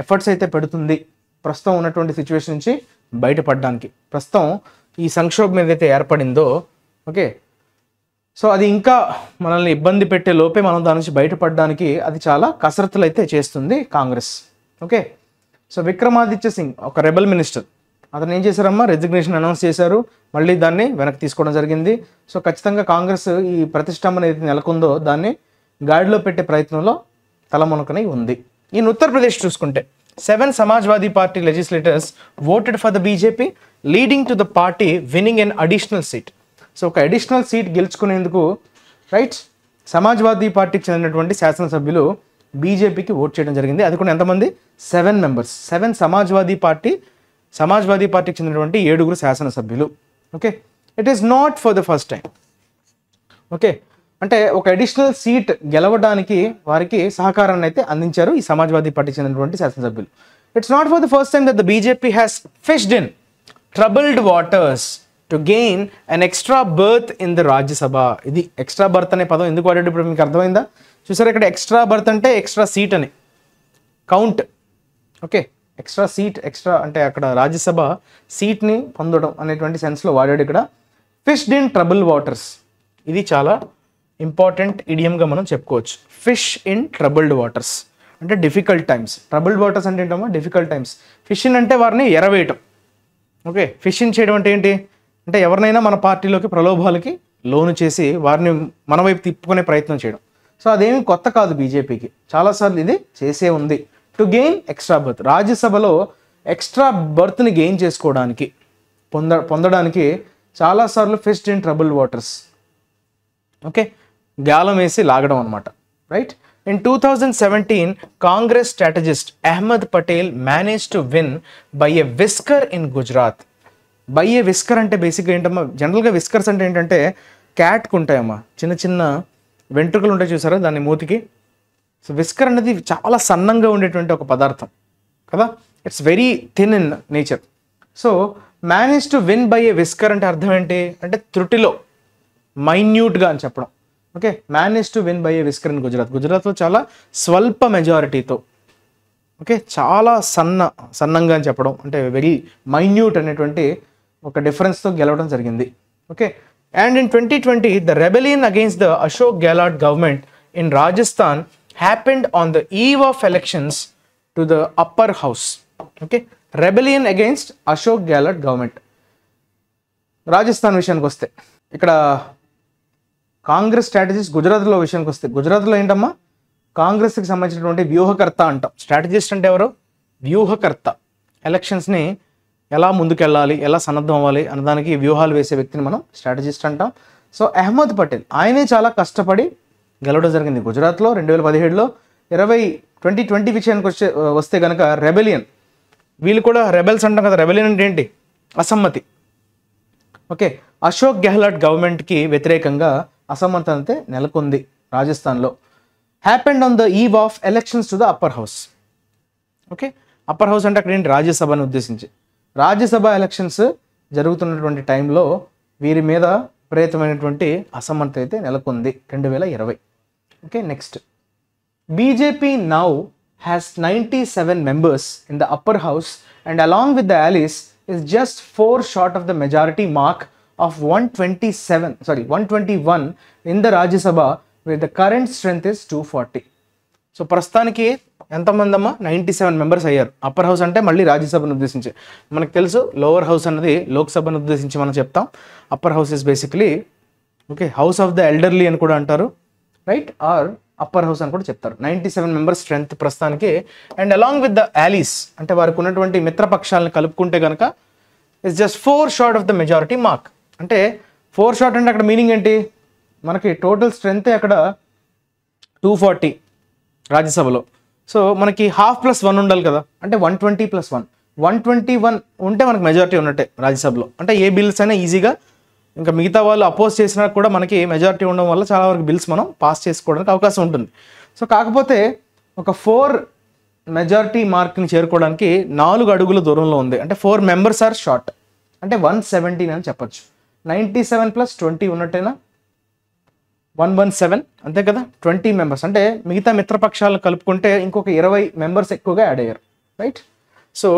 ఎఫర్ట్స్ అయితే పెడుతుంది ప్రస్తుతం ఉన్నటువంటి సిచ్యువేషన్ నుంచి బయటపడడానికి. ప్రస్తుతం ఈ సంక్షోభం ఏదైతే ఏర్పడిందో, ఓకే, సో అది ఇంకా మనల్ని ఇబ్బంది పెట్టే లోపే మనం దాని నుంచి బయటపడడానికి అది చాలా కసరత్తులు అయితే చేస్తుంది కాంగ్రెస్. ఓకే, సో విక్రమాదిత్య సింగ్ ఒక రెబల్ మినిస్టర్, అతను ఏం చేశారమ్మా, రెసిగ్నేషన్ అనౌన్స్ చేశారు, మళ్ళీ దాన్ని వెనక్కి తీసుకోవడం జరిగింది. సో ఖచ్చితంగా కాంగ్రెస్ ఈ ప్రతిష్టంభన ఏదైతే నెలకొందో దాన్ని గాడిలో పెట్టే ప్రయత్నంలో తలమునకనై ఉంది. ఇన్ ఉత్తరప్రదేశ్ చూసుకుంటే 7 Samajwadi party legislators voted for the BJP leading to the party winnowing N additional seat. So ఒక అడిషనల్ సీట్ గెలుచుకునేందుకు రైట్ సమాజ్వాదీ పార్టీకి చెందినటువంటి శాసనసభ్యులు బీజేపీకి ఓట్ చేయడం జరిగింది. అది కూడా ఎంతమంది, 7 మెంబర్స్. 7 సమాజ్వాదీ పార్టీకి చెందినటువంటి 7 శాసనసభ్యులు. Okay, it is not for the first time. Okay, అంటే ఒక అడిషనల్ సీట్ గెలవడానికి వారికి సహకారాన్ని అయితే అందించారు ఈ సమాజ్వాదీ పార్టీకి చెందినటువంటి శాసనసభ్యులు. It's not for the first time that the BJP has fished in troubled waters to gain an extra berth in the Rajya Sabha. ఇది ఎక్స్ట్రా బర్త్ అనే పదం ఎందుకు వాడాడు ఇప్పుడు మీకు అర్థమైందా? చూసారా, ఇక్కడ ఎక్స్ట్రా బర్త్ అంటే ఎక్స్ట్రా సీట్ అని count. Okay, extra seat, extra అంటే అక్కడ రాజ్యసభ సీట్ని పొందడం అనేటువంటి సెన్స్లో వాడాడు ఇక్కడ. ఫిష్డ్ ఇన్ ట్రబుల్ వాటర్స్, ఇది చాలా ఇంపార్టెంట్ ఇడియంగా మనం చెప్పుకోవచ్చు. ఫిష్ ఇన్ ట్రబుల్డ్ వాటర్స్ అంటే డిఫికల్ట్ టైమ్స్. ట్రబుల్డ్ వాటర్స్ అంటే ఏంటమ్మా, డిఫికల్ట్ టైమ్స్. ఫిష్ ఇన్ అంటే వారిని ఎరవేయటం. ఓకే, ఫిష్ ఇన్ చేయడం అంటే ఏంటి అంటే ఎవరినైనా మన పార్టీలోకి ప్రలోభాలకి లోను చేసి వారిని మన వైపు తిప్పుకునే ప్రయత్నం చేయడం. సో అదేమి కొత్త కాదు బీజేపీకి, చాలాసార్లు ఇది చేసే ఉంది. టు గెయిన్ ఎక్స్ట్రా బర్త్, రాజ్యసభలో ఎక్స్ట్రా బర్త్ని గెయిన్ చేసుకోవడానికి పొందడానికి చాలాసార్లు fished in trouble waters. Okay, గాలం వేసి లాగడం అనమాట. Right, in 2017 Congress strategist Ahmed Patel manage to win by a whisker in Gujarat. By a whisker అంటే బేసిక్గా ఏంటమ్మా, జనరల్గా విస్కర్స్ అంటే ఏంటంటే క్యాట్కి ఉంటాయమ్మా, చిన్న చిన్న వెంట్రుకలు ఉంటాయి చూసారా దాని మూతికి. సో విస్కర్ అనేది చాలా సన్నంగా ఉండేటువంటి ఒక పదార్థం కదా, it's very thin in nature. So manage to win by a whisker అంటే అర్థం ఏంటి అంటే త్రుటిలో, మైన్యూట్గా అని చెప్పడం. Okay, manage to win by a whisker in గుజరాత్లో చాలా స్వల్ప మెజారిటీతో, ఓకే చాలా సన్నంగా అని చెప్పడం అంటే వెరీ మైన్యూట్ అనేటువంటి ఒక డిఫరెన్స్తో గెలవడం జరిగింది. Okay, and in 2020 the rebellion against the Ashok Gehlot government in Rajasthan happened on the eve of elections to the upper house. Okay, rebellion against Ashok Gehlot government. Rajasthan విషయానికి వస్తే ఇక్కడ కాంగ్రెస్ స్ట్రాటజిస్ట్ గుజరాత్లో విషయానికి వస్తే, గుజరాత్లో ఏంటమ్మా కాంగ్రెస్కి సంబంధించినటువంటి వ్యూహకర్త అంటాం. స్ట్రాటజిస్ట్ అంటే ఎవరు, వ్యూహకర్త. ఎలక్షన్స్ని ఎలా ముందుకెళ్ళాలి, ఎలా సన్నద్ధం అవ్వాలి అన్నదానికి వ్యూహాలు వేసే వ్యక్తిని మనం స్ట్రాటజిస్ట్ అంటాం. సో అహ్మద్ పటేల్ ఆయనే చాలా కష్టపడి గెలవడం జరిగింది గుజరాత్లో 2017లో. 2020 విషయానికి వస్తే కనుక రెబెలియన్, వీళ్ళు కూడా రెబెల్స్ అంటాం కదా. రెబెలియన్ అంటే ఏంటి, అసమ్మతి. ఓకే, అశోక్ గెహ్లాట్ గవర్నమెంట్కి వ్యతిరేకంగా అసమ్మతి అయితే నెలకొంది రాజస్థాన్లో. Happened on the eve of elections to the upper house. Okay, upper house అంటే అక్కడ ఏంటి, రాజ్యసభను ఉద్దేశించి. రాజ్యసభ ఎలక్షన్స్ జరుగుతున్నటువంటి టైంలో వీరి మీద విపరీతమైనటువంటి అసమ్మతి అయితే నెలకొంది 2020. Okay, next BJP now has 97 members in the upper house and along with the allies is just 4 short of the majority mark of 121 in the Rajya Sabha where the current strength is 240. So ప్రస్తుతానికి ఎంతమంది అమ్మా, 97 members అయ్యారు. Upper house అంటే మళ్ళీ రాజ్యసభను ఉద్దేశించి. మనకు తెలుసు lower house అన్నది లోక్సభను ఉద్దేశించి మనం చెప్తాం. Upper house is basically okay house of the elderly అని కూడా అంటారు, రైట్, ఆర్ అప్పర్ హౌస్ అని కూడా చెప్తారు. 97 members స్ట్రెంత్ ప్రస్తుతానికి. And along with the allies అంటే వారికి ఉన్నటువంటి మిత్రపక్షాలను కలుపుకుంటే కనుక it's just 4 short of the majority mark. అంటే 4 short అంటే అక్కడ మీనింగ్ ఏంటి, మనకి టోటల్ స్ట్రెంత్ అక్కడ 240 రాజ్యసభలో. సో మనకి 1/2+1 ఉండాలి కదా, అంటే 120+1, 121 ఉంటే మనకి మెజారిటీ ఉన్నట్టే రాజ్యసభలో. అంటే ఏ బిల్స్ అయినా ఈజీగా, ఇంకా మిగతా వాళ్ళు అపోజ్ చేసినా కూడా మనకి మెజారిటీ ఉండడం వల్ల చాలా వరకు బిల్స్ మనం పాస్ చేసుకోవడానికి అవకాశం ఉంటుంది. సో కాకపోతే ఒక 4 మెజారిటీ మార్క్ని చేరుకోవడానికి 4 అడుగుల దూరంలో ఉంది. అంటే 4 members ఆర్ షార్ట్, అంటే 117 అని చెప్పచ్చు. 97 + 20 ఉన్నట్టేనా, 117 అంతే కదా. 20 members అంటే మిగతా మిత్రపక్షాలను కలుపుకుంటే ఇంకొక 20 members ఎక్కువగా యాడ్ అయ్యారు, right. So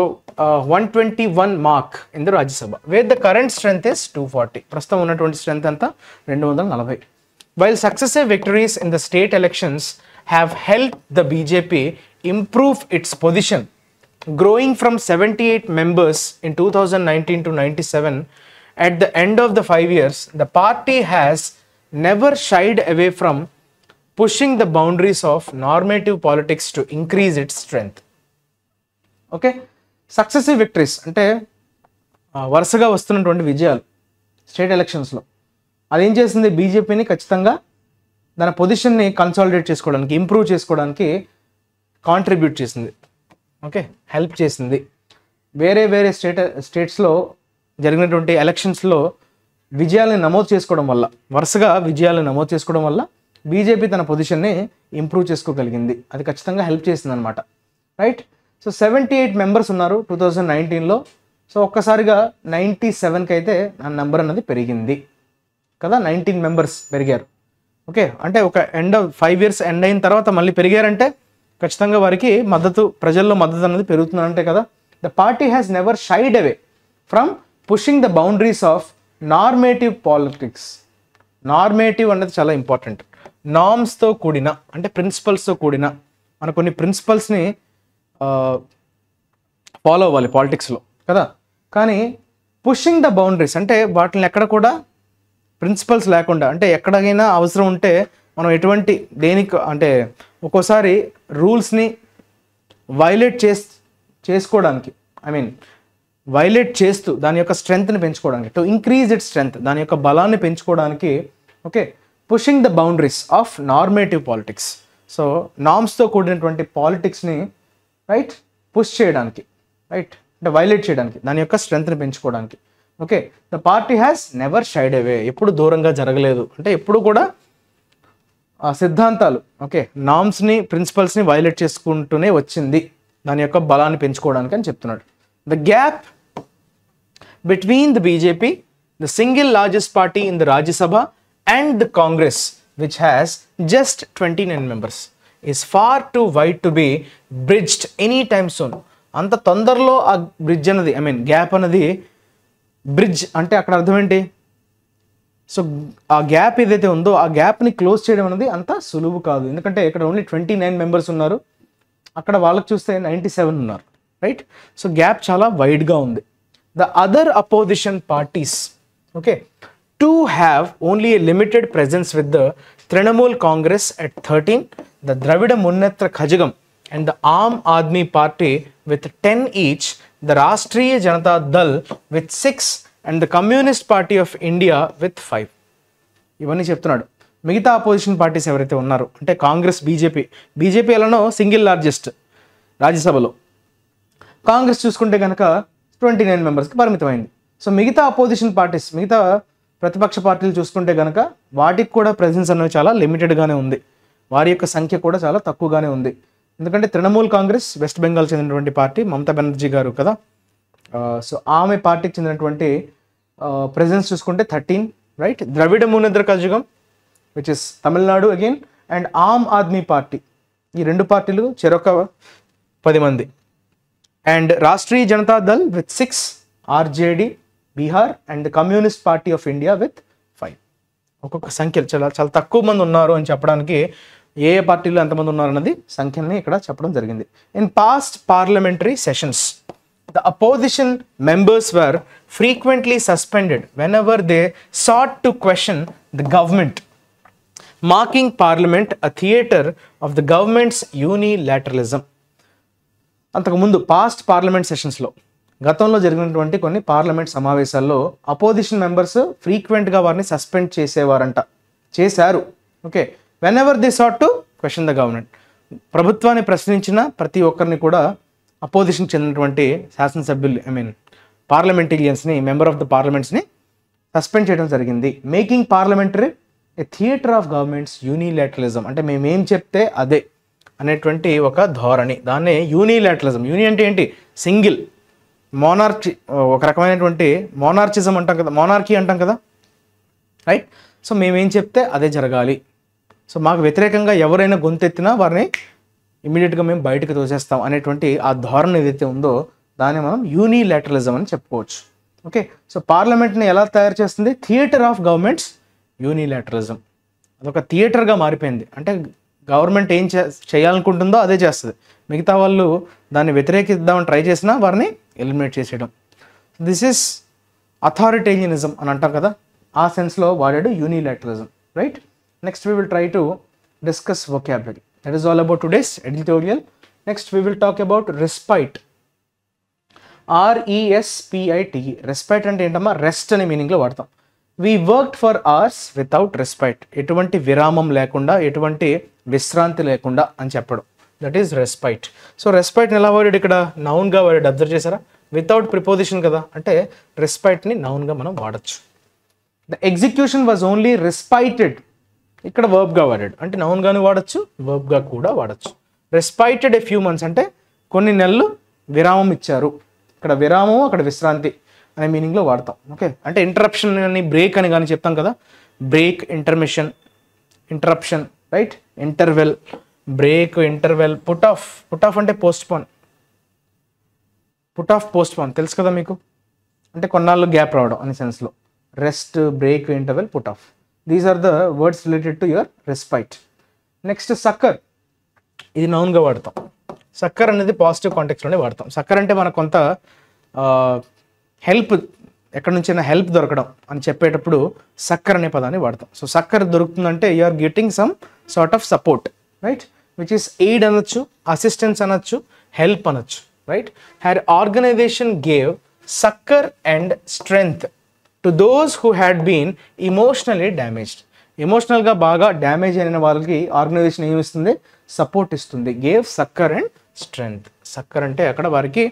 121 mark in the Rajya Sabha wear the current strength is 240. ప్రస్తుతం ఉన్నటువంటి స్ట్రెంత్ అంతా 240. While successive victories in the state elections have helped the BJP improve its position, growing from 78 members in 2019 to 97, at the end of the 5 years, the party has never shied away from pushing the boundaries of normative politics to increase its strength. Okay, successive victories అంటే వరుసగా వస్తున్నటువంటి విజయాలు state ఎలక్షన్స్లో అదేం చేసింది, బీజేపీని ఖచ్చితంగా దాని పొజిషన్ని కన్సాలిడేట్ చేసుకోవడానికి, ఇంప్రూవ్ చేసుకోవడానికి కాంట్రిబ్యూట్ చేసింది. ఓకే, హెల్ప్ చేసింది. వేరే వేరే స్టేట్స్లో జరిగినటువంటి ఎలక్షన్స్లో విజయాలను నమోదు చేసుకోవడం వల్ల, వరుసగా విజయాలను నమోదు చేసుకోవడం వల్ల బీజేపీ తన పొజిషన్ని ఇంప్రూవ్ చేసుకోగలిగింది. అది ఖచ్చితంగా హెల్ప్ చేసింది అనమాట. రైట్. సో 78 మెంబర్స్ ఉన్నారు 2019లో. సో ఒక్కసారిగా 97కి అయితే ఆ నెంబర్ అన్నది పెరిగింది కదా, 19 మెంబర్స్ పెరిగారు. ఓకే, అంటే ఒక 5 years ఎండ్ అయిన తర్వాత మళ్ళీ పెరిగారంటే ఖచ్చితంగా వారికి మద్దతు, ప్రజల్లో మద్దతు అనేది పెరుగుతుందంటే కదా. The party has never shied away from pushing the boundaries of normative politics. Normative అనేది చాలా ఇంపార్టెంట్. నామ్స్తో కూడిన అంటే ప్రిన్సిపల్స్తో కూడిన, మన కొన్ని ప్రిన్సిపల్స్ని ఫాలో అవ్వాలి పాలిటిక్స్లో కదా. కానీ పుషింగ్ ద బౌండరీస్ అంటే వాటిని ఎక్కడ కూడా ప్రిన్సిపల్స్ లేకుండా, అంటే ఎక్కడైనా అవసరం ఉంటే మనం ఎటువంటి దేనికి అంటే ఒక్కోసారి రూల్స్ని వైలేట్ చేసుకోవడానికి, వైలేట్ చేస్తూ దాని యొక్క స్ట్రెంగ్త్ని పెంచుకోవడానికి, టు ఇంక్రీజ్ ఇట్ స్ట్రెంగ్త్, దాని యొక్క బలాన్ని పెంచుకోవడానికి. Okay, pushing the boundaries of normative politics. So నామ్స్తో కూడినటువంటి పాలిటిక్స్ని రైట్ పుష్ చేయడానికి, రైట్ అంటే వైలేట్ చేయడానికి, దాని యొక్క స్ట్రెంగ్త్ని పెంచుకోవడానికి. Okay, the party has never shied away, ఎప్పుడు దూరంగా జరగలేదు, అంటే ఎప్పుడు కూడా ఆ సిద్ధాంతాలు, ఓకే నామ్స్ని, ప్రిన్సిపల్స్ని వైలేట్ చేసుకుంటూనే వచ్చింది దాని యొక్క బలాన్ని పెంచుకోవడానికి అని చెప్తున్నాడు. The gap between the BJP, the single largest party in the Rajya Sabha, and the Congress which has just 29 members is far too wide to be bridged any time soon. అంత తొందరలో ఆ బ్రిడ్జ్ అన్నది, గ్యాప్ అన్నది, బ్రిడ్జ్ అంటే అక్కడ అర్థం ఏంటి, సో ఆ గ్యాప్ ఏదైతే ఉందో ఆ గ్యాప్ని క్లోజ్ చేయడం అనేది అంత సులువు కాదు. ఎందుకంటే ఇక్కడ ఓన్లీ 29 members ఉన్నారు, అక్కడ వాళ్ళకి చూస్తే 97 ఉన్నారు. రైట్. సో గ్యాప్ చాలా వైడ్గా ఉంది. The other opposition parties okay to have only a limited presence with the Trinamool Congress at 13, the Dravida Munnetra Kajagam and the Aam Aadmi Party with 10 each, the Rashtriya Janata Dal with 6, and the Communist Party of India with 5. ఇవన్నీ చెప్తున్నాడు. మిగతా opposition parties ఎవరైతే ఉన్నారో అంటే Congress, BJP ఎలానో single largest రాజ్యసభలో, కాంగ్రెస్ చూసుకుంటే కనుక 29 మెంబర్స్కి పరిమితమైంది. సో మిగతా అపోజిషన్ పార్టీస్, మిగతా ప్రతిపక్ష పార్టీలు చూసుకుంటే కనుక వాటికి కూడా ప్రెజెన్స్ అనేది చాలా లిమిటెడ్గానే ఉంది, వారి యొక్క సంఖ్య కూడా చాలా తక్కువగానే ఉంది. ఎందుకంటే తృణమూల్ కాంగ్రెస్ వెస్ట్ బెంగాల్ చెందినటువంటి పార్టీ, మమతా బెనర్జీ గారు కదా, సో ఆమె పార్టీకి చెందినటువంటి ప్రెజెన్స్ చూసుకుంటే 13, right. Dravida Munnetra Kazhagam which is Tamil Nadu again, and Aam Aadmi party, ఈ రెండు పార్టీలు చెరొక 10 మంది, and Rashtriya Janata Dal with 6, RJD Bihar, and the Communist Party of India with 5. ఒక్కొక్క సంఖ్యలు చాలా తక్కువ మంది ఉన్నారు అని చెప్పడానికి ఏ పార్టీలో ఎంతమంది ఉన్నారన్నది సంఖ్యల్ని ఇక్కడ చెప్పడం జరిగింది. In past parliamentary sessions the opposition members were frequently suspended whenever they sought to question the government, marking parliament a theater of the government's unilateralism. అంతకుముందు పాస్ట్ పార్లమెంట్ సెషన్స్లో, గతంలో జరిగినటువంటి కొన్ని పార్లమెంట్ సమావేశాల్లో అపోజిషన్ మెంబర్స్ ఫ్రీక్వెంట్గా వారిని సస్పెండ్ చేశారు. Okay, whenever they sought to question the government, ప్రభుత్వాన్ని ప్రశ్నించిన ప్రతి ఒక్కరిని కూడా అపోజిషన్ చెందినటువంటి శాసనసభ్యులు పార్లమెంటేరియన్స్ని, మెంబర్ ఆఫ్ ద పార్లమెంట్స్ని సస్పెండ్ చేయడం జరిగింది. Making parliamentary a theatre of government's unilateralism, అంటే మేమేం చెప్తే అదే అనేటువంటి ఒక ధోరణి, దాన్నే యూనిలాటరలిజం. యూని అంటే ఏంటి, సింగిల్, మోనార్కీ, ఒక రకమైనటువంటి మోనార్చిజం అంటాం కదా, మోనార్కీ అంటాం కదా, రైట్. సో మేమేం చెప్తే అదే జరగాలి, సో మాకు వ్యతిరేకంగా ఎవరైనా గొంతెత్తినా వారిని ఇమీడియట్గా మేము బయటకు తోసేస్తాం అనేటువంటి ఆ ధోరణి ఏదైతే ఉందో దాన్ని మనం యూనిలాటరలిజం అని చెప్పుకోవచ్చు. ఓకే, సో పార్లమెంట్ని ఎలా తయారు చేస్తుంది, థియేటర్ ఆఫ్ గవర్నమెంట్స్ యూనిలాటరలిజం. అదొక థియేటర్గా మారిపోయింది. అంటే గవర్నమెంట్ ఏం చేయాలనుకుంటుందో అదే చేస్తుంది. మిగతా వాళ్ళు దాన్ని వ్యతిరేకిద్దామని ట్రై చేసినా వారిని ఎలిమినేట్ చేసేయడం. దిస్ ఈస్ అథారిటేరియనిజం అని అంటాం కదా, ఆ సెన్స్లో వాడాడు unilateralism, right. Next we will try to discuss vocabulary. That is all about today's editorial. Next we will talk about respite. RESPIT. Respite అంటే ఏంటమ్మా, రెస్ట్ అనే మీనింగ్లో వాడతాం. We worked for hours without respite. ఎటువంటి విరామం లేకుండా, ఎటువంటి విశ్రాంతి లేకుండా అని చెప్పడం, దట్ ఈస్ రెస్పైట్. సో రెస్పైట్ని ఎలా వాడాడు ఇక్కడ, నౌన్గా వాడాడు. అబ్జర్వ్ చేశారా, వితౌట్ ప్రిపోజిషన్ కదా, అంటే రెస్పైట్ని నౌన్గా మనం వాడచ్చు. ద ఎగ్జిక్యూషన్ వాజ్ ఓన్లీ రెస్పైటెడ్, ఇక్కడ వర్బ్గా వాడాడు. అంటే నౌన్గాను వాడచ్చు, వర్బ్గా కూడా వాడచ్చు. రెస్పైటెడ్ ఏ ఫ్యూ మంత్స్ అంటే కొన్ని నెలలు విరామం ఇచ్చారు. ఇక్కడ విరామం, అక్కడ విశ్రాంతి అనే మీనింగ్లో వాడతాం. ఓకే, అంటే ఇంటరప్షన్ అని, బ్రేక్ అని కానీ చెప్తాం కదా, break, intermission, interruption, right. Interval, break, interval. Put off అంటే పోస్ట్పోన్. పుట్ ఆఫ్, పోస్ట్పోన్ తెలుసు కదా మీకు, అంటే కొన్నాళ్ళు గ్యాప్ రావడం అనే సెన్స్లో. Rest, break, interval, put off, these are the words related to your respite. Next succour, ఇది నౌన్గా వాడతాం. సక్కర్ అనేది పాజిటివ్ కాంటెక్స్లోనే వాడతాం. సక్కర్ అంటే మనకు కొంత హెల్ప్, ఎక్కడి నుంచైనా హెల్ప్ దొరకడం అని చెప్పేటప్పుడు సక్కర్ అనే పదాన్ని వాడతాం. సో సక్కర్ దొరుకుతుందంటే you are getting some sort of support, right, which is aid అనొచ్చు, అసిస్టెన్స్ అనొచ్చు, హెల్ప్ అనొచ్చు, right. Her organisation gave succour and strength to those who had been emotionally damaged. ఎమోషనల్గా బాగా డ్యామేజ్ అయిన వాళ్ళకి ఆర్గనైజేషన్ ఏమి ఇస్తుంది, సపోర్ట్ ఇస్తుంది. Gave succour and strength. Succour అంటే అక్కడ వారికి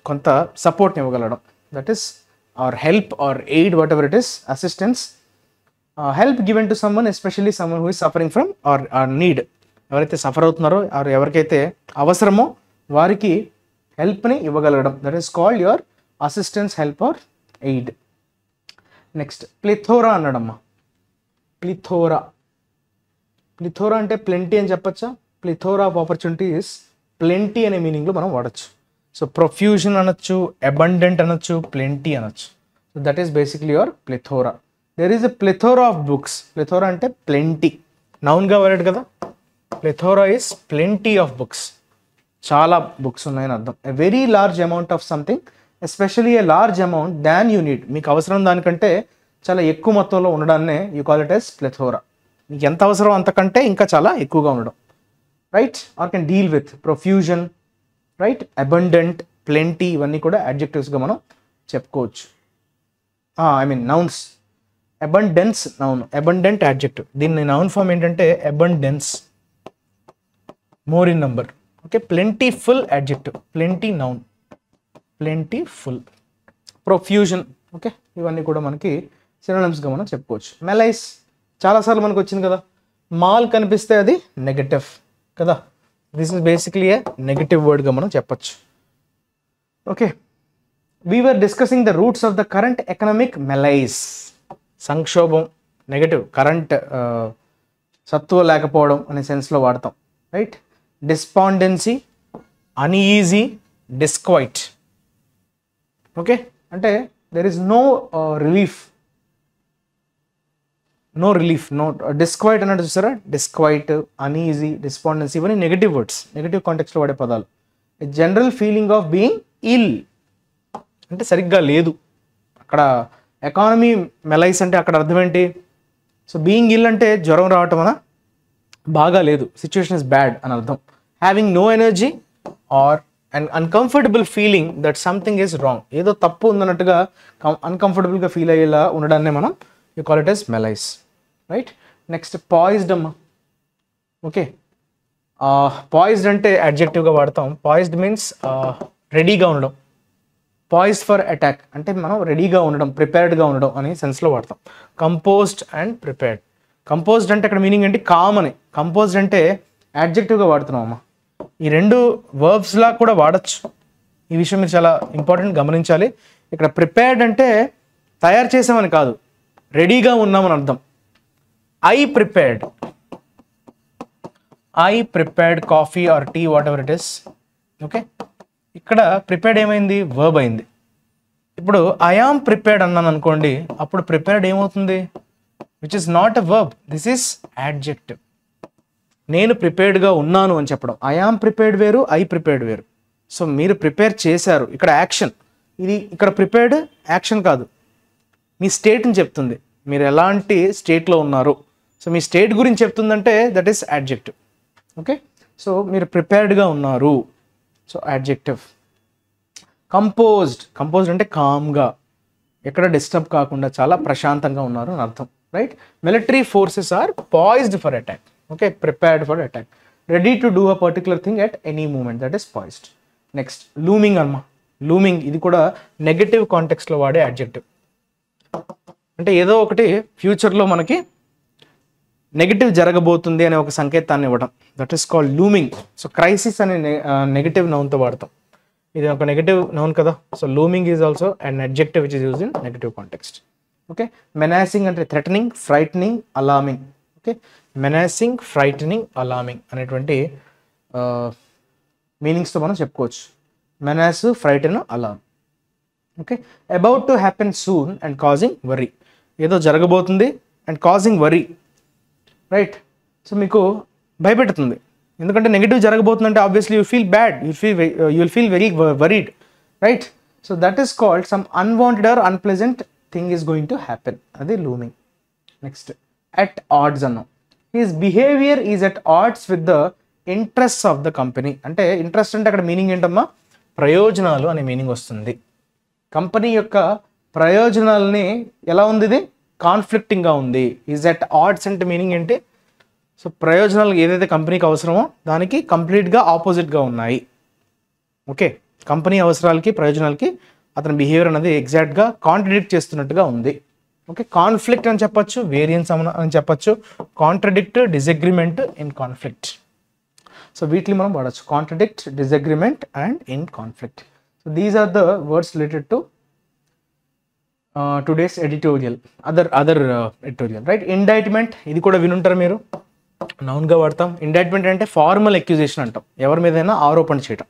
కొంత సపోర్ట్ని ఇవ్వగలడం, that is or help or aid, whatever it is, assistance, help given to someone, especially someone who is suffering from or need. ఎవరైతే సఫర్ అవుతున్నారో, ఆర్ ఎవరికైతే అవసరమో వారికి హెల్ప్ని ఇవ్వగలగడం, that is called your assistance, help or aid. Next plethora అన్నాడమ్మా. Plethora అంటే plenty అని చెప్పచ్చా. ప్లిథోరా ఆఫ్ ఆపర్చునిటీస్, ప్లెంటీ అనే మీనింగ్లో మనం వాడచ్చు. సో ప్రొఫ్యూజన్ అనొచ్చు, అబండెంట్ అనొచ్చు, ప్లెంటీ అనొచ్చు. So that is basically your plethora. There is a plethora of books. Plethora అంటే ప్లెంటీ, నౌన్గా వాడాడు కదా. Plethora is plenty of books, చాలా బుక్స్ ఉన్నాయని అర్థం. A very large amount of something, especially a large amount than you need. మీకు అవసరం దానికంటే చాలా ఎక్కువ మొత్తంలో ఉండడాన్నే you call it as plethora. మీకు ఎంత అవసరం అంతకంటే ఇంకా చాలా ఎక్కువగా ఉండడం, right. Or can deal with ప్రొఫ్యూజన్, right, abundant, plenty, ఇవన్నీ కూడా అడ్జెక్టివ్స్గా మనం చెప్పుకోవచ్చు. I mean nouns. Abundance noun, abundant adjective. దీన్ని నౌన్ ఫామ్ ఏంటంటే abundance, more in number. Okay, plentiful adjective, plenty noun, plentiful. Profusion, okay, ఇవన్నీ కూడా మనకి సినోనిమ్స్గా మనం చెప్పుకోవచ్చు. మెలైస్ చాలాసార్లు మనకు వచ్చింది కదా, మాల్ కనిపిస్తే అది నెగటివ్ కదా. This is basically a negative వర్డ్గా మనం చెప్పచ్చు. Okay, we were discussing the roots of the current economic malaise. సంక్షోభం, నెగటివ్, కరెంట్ సత్తువ లేకపోవడం అనే సెన్స్లో వాడతాం, right. Despondency, uneasy, disquiet. Okay, అంటే there is no relief, no relief, no disquiet అన్నట్టు చూసారా. డిస్క్వైట్, అన్ఈజీ, డిస్పాండెన్సీ, ఇవన్నీ నెగటివ్ వర్డ్స్, నెగటివ్ కాంటెక్స్లో వాడే పదాలు. జనరల్ ఫీలింగ్ ఆఫ్ బీయింగ్ ఇల్ అంటే సరిగ్గా లేదు. అక్కడ ఎకానమీ మెలైస్ అంటే అక్కడ అర్థం ఏంటి? సో బీయింగ్ ఇల్ అంటే జ్వరం రావటం అన, బాగా లేదు, సిచ్యువేషన్ ఇస్ బ్యాడ్ అని అర్థం. Having no energy or and uncomfortable feeling that something is wrong, ఏదో తప్పు ఉందన్నట్టుగా అన్కంఫర్టబుల్గా ఫీల్ అయ్యేలా ఉండడాన్ని మనం you call it as malaise, right. Next poised అమ్మ. ఓకే, పాయిజ్డ్ అంటే అడ్జెక్టివ్గా వాడతాం. పాయిజ్డ్ మీన్స్ రెడీగా ఉండడం. పాయిజ్డ్ ఫర్ అటాక్ అంటే మనం రెడీగా ఉండడం, ప్రిపేర్డ్గా ఉండడం అనే సెన్స్లో వాడతాం. Composed and prepared. కంపోజ్డ్ అంటే అక్కడ మీనింగ్ ఏంటి? కామ్ అని. కంపోజ్డ్ అంటే అడ్జెక్టివ్గా వాడుతున్నాం అమ్మ. ఈ రెండు వర్బ్స్లా కూడా వాడచ్చు. ఈ విషయం మీరు చాలా ఇంపార్టెంట్ గమనించాలి. ఇక్కడ ప్రిపేర్డ్ అంటే తయారు చేసామని కాదు, రెడీగా ఉన్నామని అర్థం. I prepared coffee or tea, whatever it is. Okay, ఇక్కడ ప్రిపేర్డ్ ఏమైంది? వర్బ్ అయింది. ఇప్పుడు ఐ ఆమ్ ప్రిపేర్డ్ అన్నాను అనుకోండి, అప్పుడు ప్రిపేర్డ్ ఏమవుతుంది? Which is not a verb, this is adjective. నేను ప్రిపేర్డ్గా ఉన్నాను అని చెప్పడం. ఐ ఆమ్ ప్రిపేర్డ్ వేరు, ఐ ప్రిపేర్డ్ వేరు. సో మీరు ప్రిపేర్ చేశారు, ఇక్కడ యాక్షన్. ఇది ఇక్కడ ప్రిపేర్డ్ యాక్షన్ కాదు, మీ స్టేట్ని చెప్తుంది, మీరు ఎలాంటి స్టేట్లో ఉన్నారు. సో మీ స్టేట్ గురించి చెప్తుందంటే that is adjective. Okay, so మీరు ప్రిపేర్డ్గా ఉన్నారు, సో యాడ్జెక్టివ్. కంపోజ్డ్ అంటే కామ్గా, ఎక్కడ డిస్టర్బ్ కాకుండా చాలా ప్రశాంతంగా ఉన్నారు అని అర్థం. Right, military forces are poised for attack. Okay, prepared for attack, ready to do a particular thing at any moment, that is poised. Next looming అమ్మా. లూమింగ్ ఇది కూడా నెగటివ్ కాంటెక్స్లో వాడే యాడ్జెక్టివ్. అంటే ఏదో ఒకటి ఫ్యూచర్లో మనకి నెగటివ్ జరగబోతుంది అనే ఒక సంకేతాన్ని ఇవ్వడం, that is called looming. So crisis అనే నెగటివ్ నౌన్తో వాడతాం, ఇది ఒక నెగటివ్ నౌన్ కదా. So looming is also an adjective which is used in negative context. Okay, menacing అంటే threatening, frightening, alarming. Okay, menacing, frightening, alarming అనేటువంటి మీనింగ్స్తో మనం చెప్పుకోవచ్చు. Menace, frighten, alarm. Okay, about to happen soon and causing worry, ఏదో జరగబోతుంది and causing worry. Right, so మీకు భయపెడుతుంది, ఎందుకంటే నెగిటివ్ జరగబోతుందంటే obviously you feel bad, you will feel very worried. Right, so that is called some unwanted or unpleasant thing is going to happen, అది looming. Next at odds అన్నాం. His behaviour is at odds with the interest of the company. అంటే interest అంటే అక్కడ meaning ఏంటమ్మా, ప్రయోజనాలు అనే meaning వస్తుంది. Company యొక్క ప్రయోజనాలని ఎలా ఉంది, ఇది కాన్ఫ్లిక్టింగ్గా ఉంది. ఈజ్ అట్ ఆడ్స్ అంటే మీనింగ్ ఏంటి, సో ప్రయోజనాలు ఏదైతే కంపెనీకి అవసరమో దానికి కంప్లీట్గా ఆపోజిట్గా ఉన్నాయి. ఓకే, కంపెనీ అవసరాలకి ప్రయోజనాలకి అతని బిహేవియర్ అనేది ఎగ్జాక్ట్గా కాంట్రడిక్ట్ చేస్తున్నట్టుగా ఉంది. ఓకే, కాన్ఫ్లిక్ట్ అని చెప్పచ్చు, వేరియన్స్ అని చెప్పచ్చు, contradict, disagreement, in conflict. So వీటిని మనం వాడచ్చు, contradict, disagreement and in conflict. So these are the words related to today's editorial, other editorial. Right, indictment ఇది కూడా వినుంటారు మీరు, నౌన్గా వాడతాం. ఇండైట్మెంట్ అంటే ఫార్మల్ అక్యూజేషన్ అంటాం, ఎవరి మీదైనా ఆరోపణ చేయటం.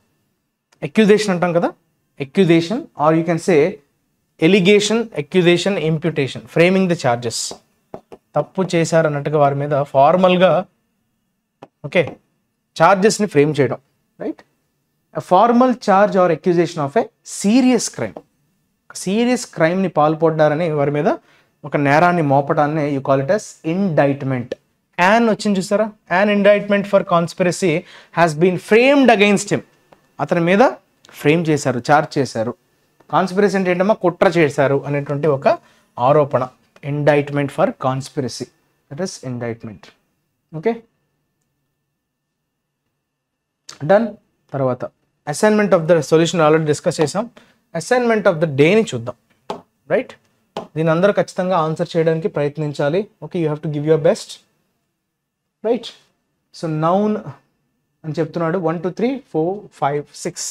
అక్యూజేషన్ అంటాం కదా, accusation, or you can say allegation, accusation, imputation, framing the charges. తప్పు చేశారు అన్నట్టుగా వారి మీద ఫార్మల్గా ఓకే చార్జెస్ని ఫ్రేమ్ చేయడం. Right, a formal charge or accusation of a serious crime. Serious క్రైమ్ని పాల్పడ్డారని వారి మీద ఒక నేరాన్ని మోపడాన్ని you call it as indictment. An వచ్చింది చూసారా, an indictment for conspiracy has been framed against him. అతని మీద ఫ్రేమ్ చేశారు, చార్జ్ చేశారు. కాన్స్పిరసీ అంటే ఏంటమ్మా, కుట్ర చేశారు అనేటువంటి ఒక ఆరోపణ. Indictment for conspiracy, that is indictment. Okay, done. తర్వాత assignment of the solution already discuss చేసాం. అసైన్మెంట్ ఆఫ్ ద డేని చూద్దాం. రైట్, దీని అందరూ ఖచ్చితంగా ఆన్సర్ చేయడానికి ప్రయత్నించాలి. Okay, you have to give your best. Right, so noun అని చెప్తున్నాడు. 1 2 3 4 5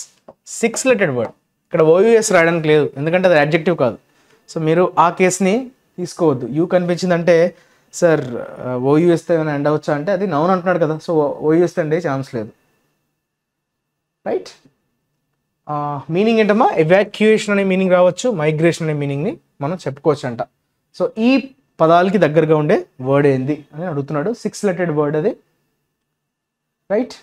6 లెటెడ్ వర్డ్. ఇక్కడ ఓయూఎస్ రాయడానికి లేదు, ఎందుకంటే అది అడ్జెక్టివ్ కాదు. సో మీరు ఆ కేసుని తీసుకోవద్దు. యూ కనిపించిందంటే సార్ ఓయూఎస్తో ఏమైనా ఎండ్ అవ్వచ్చా అంటే అది నౌన్ అంటున్నాడు కదా, సో ఓయూఎస్తో ఎండే ఛాన్స్ లేదు. రైట్, మీనింగ్ ఏంటమ్మా, ఎవాక్యుయేషన్ అనే మీనింగ్ రావచ్చు, మైగ్రేషన్ అనే మీనింగ్ని మనం చెప్పుకోవచ్చు అంట. సో ఈ పదాలకి దగ్గరగా ఉండే వర్డ్ ఏంది అని అడుగుతున్నాడు. 6 లెటెడ్ వర్డ్ అది. రైట్,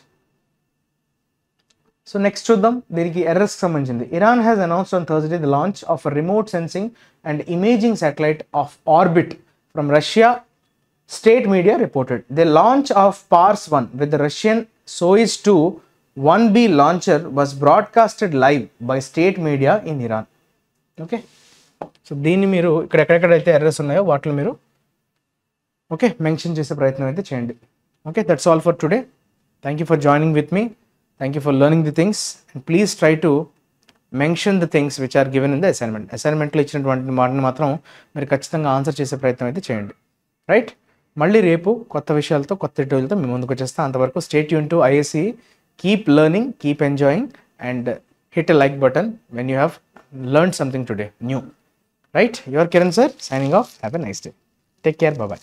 సో నెక్స్ట్ చూద్దాం, దీనికి ఎర్రర్స్కి సంబంధించింది. Iran has announced on Thursday the launch of a remote sensing and imaging satellite of orbit from Russia, state media reported. The launch of Pars-1 with the Russian Soyuz 2 1B launcher was broadcasted live by state media in Iran. Okay, so దీన్ని మీరు ఇక్కడ ఎక్కడెక్కడైతే errors ఉన్నాయో వాటిని మీరు okay mention చేసే ప్రయత్నం అయితే చేయండి. Okay, that's all for today. Thank you for joining with me. Thank you for learning the things and please try to mention the things which are given in the assignment. అసైన్మెంట్లో ఇచ్చినటువంటి మాటను మాత్రం మీరు ఖచ్చితంగా ఆన్సర్ చేసే ప్రయత్నం అయితే చేయండి. రైట్, మళ్ళీ రేపు కొత్త విషయాలతో కొత్త ట్యూటోరియల్తో మీ ముందుకు వచ్చేస్తాను. అంతవరకు stay tune to ISE. Keep learning, keep enjoying, and hit a like button when you have learned something today new. Right? Your Kiran sir signing off. Have a nice day. Take care. Bye bye.